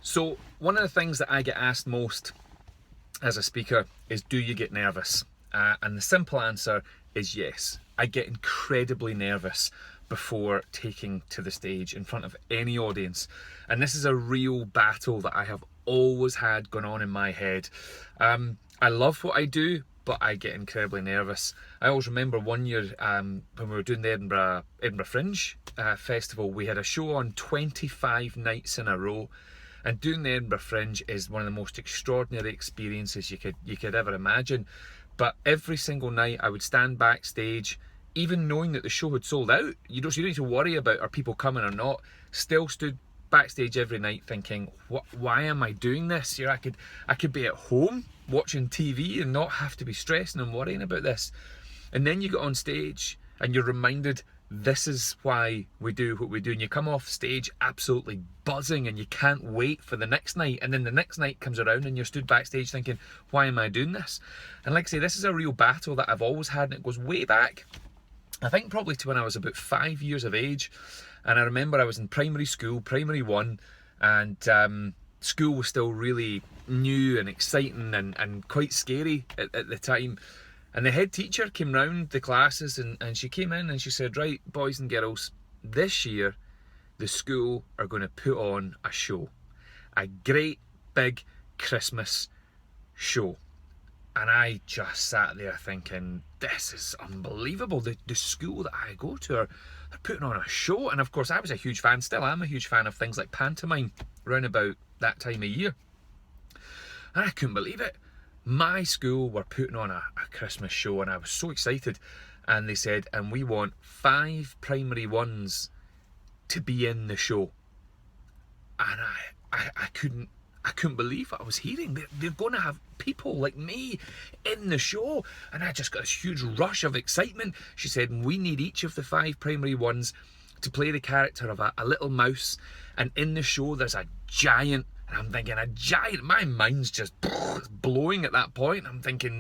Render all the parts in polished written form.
So one of the things that I get asked most as a speaker is, do you get nervous? And the simple answer is yes. I get incredibly nervous before taking to the stage in front of any audience. And this is a real battle that I have always had going on in my head. I love what I do, but I get incredibly nervous. I always remember one year when we were doing the Edinburgh Fringe Festival, we had a show on 25 nights in a row. And doing the Edinburgh Fringe is one of the most extraordinary experiences you could ever imagine. But every single night I would stand backstage, even knowing that the show had sold out. You don't need to worry about are people coming or not. Still stood backstage every night thinking, why am I doing this? I could be at home watching TV and not have to be stressing and worrying about this. And then you get on stage and you're reminded, this is why we do what we do, and you come off stage absolutely buzzing and you can't wait for the next night, and then the next night comes around and you're stood backstage thinking, why am I doing this? And like I say, this is a real battle that I've always had, and it goes way back, I think probably to when I was about 5 years of age. And I remember I was in primary school, primary one, and school was still really new and exciting and quite scary at the time. And the head teacher came round the classes and she came in and she said, right, boys and girls, this year the school are going to put on a show. A great big Christmas show. And I just sat there thinking, this is unbelievable. The school that I go to, they're putting on a show. And of course I was a huge fan, still am a huge fan of things like pantomime round about that time of year. And I couldn't believe it. My school were putting on a Christmas show and I was so excited. And they said, and we want 5 primary ones to be in the show. And I couldn't believe what I was hearing. They're going to have people like me in the show. And I just got this huge rush of excitement. She said, we need each of the 5 primary ones to play the character of a little mouse. And in the show there's a giant. And I'm thinking, a giant, my mind's just blowing at that point. I'm thinking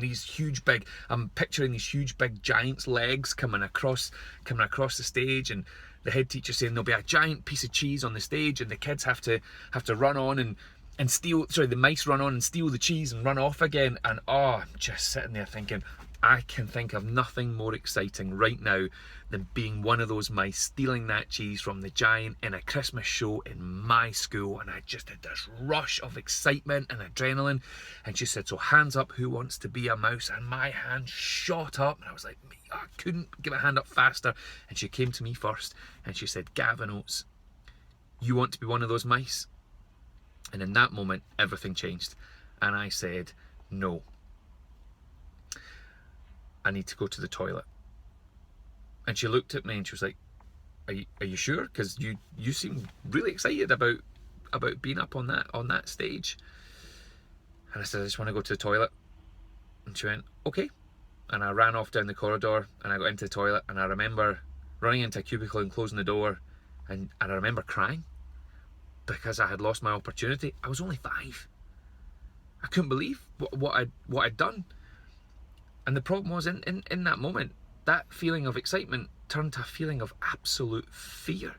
I'm picturing these huge big giant's legs coming across the stage, and the head teacher saying there'll be a giant piece of cheese on the stage, and the kids have to run on and steal, the mice run on and steal the cheese and run off again. And I'm just sitting there thinking, I can think of nothing more exciting right now than being one of those mice stealing that cheese from the giant in a Christmas show in my school. And I just had this rush of excitement and adrenaline. And she said, so hands up, who wants to be a mouse? And my hand shot up and I was like, I couldn't get my hand up faster. And she came to me first and she said, Gav Oattes, you want to be one of those mice? And in that moment, everything changed. And I said, no. I need to go to the toilet. And she looked at me and she was like, are you sure? Because you seem really excited about being up on that stage. And I said, I just want to go to the toilet. And she went, okay. And I ran off down the corridor and I got into the toilet, and I remember running into a cubicle and closing the door, and I remember crying because I had lost my opportunity. I was only 5. I couldn't believe what I'd done. And the problem was, in that moment, that feeling of excitement turned to a feeling of absolute fear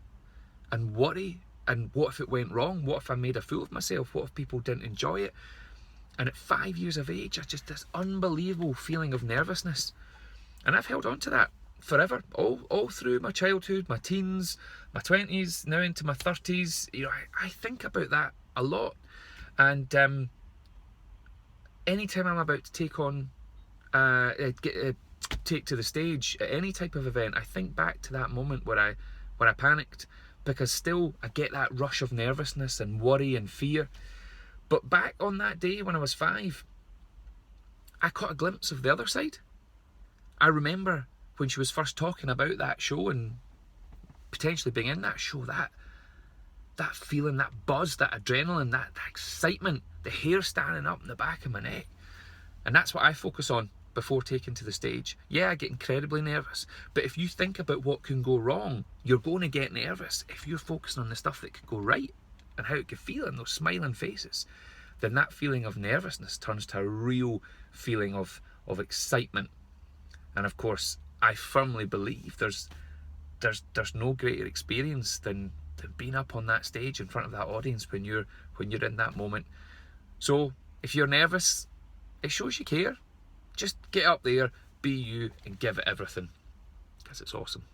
and worry. And what if it went wrong? What if I made a fool of myself? What if people didn't enjoy it? And at 5 years of age, I just this unbelievable feeling of nervousness. And I've held on to that forever, all through my childhood, my teens, my 20s, now into my 30s. I think about that a lot. And anytime I'm about to take on take to the stage at any type of event, I think back to that moment where I panicked, because still I get that rush of nervousness and worry and fear. But back on that day when I was 5, I caught a glimpse of the other side. I remember when she was first talking about that show and potentially being in that show, that feeling, that buzz, that adrenaline, that excitement, the hair standing up in the back of my neck. And that's what I focus on before taking to the stage. Yeah, I get incredibly nervous, but if you think about what can go wrong, you're going to get nervous. If you're focusing on the stuff that could go right and how it could feel in those smiling faces, then that feeling of nervousness turns to a real feeling of excitement. And of course, I firmly believe there's no greater experience than than being up on that stage in front of that audience when you're in that moment. So if you're nervous, it shows you care. Just get up there, be you, and give it everything, because it's awesome.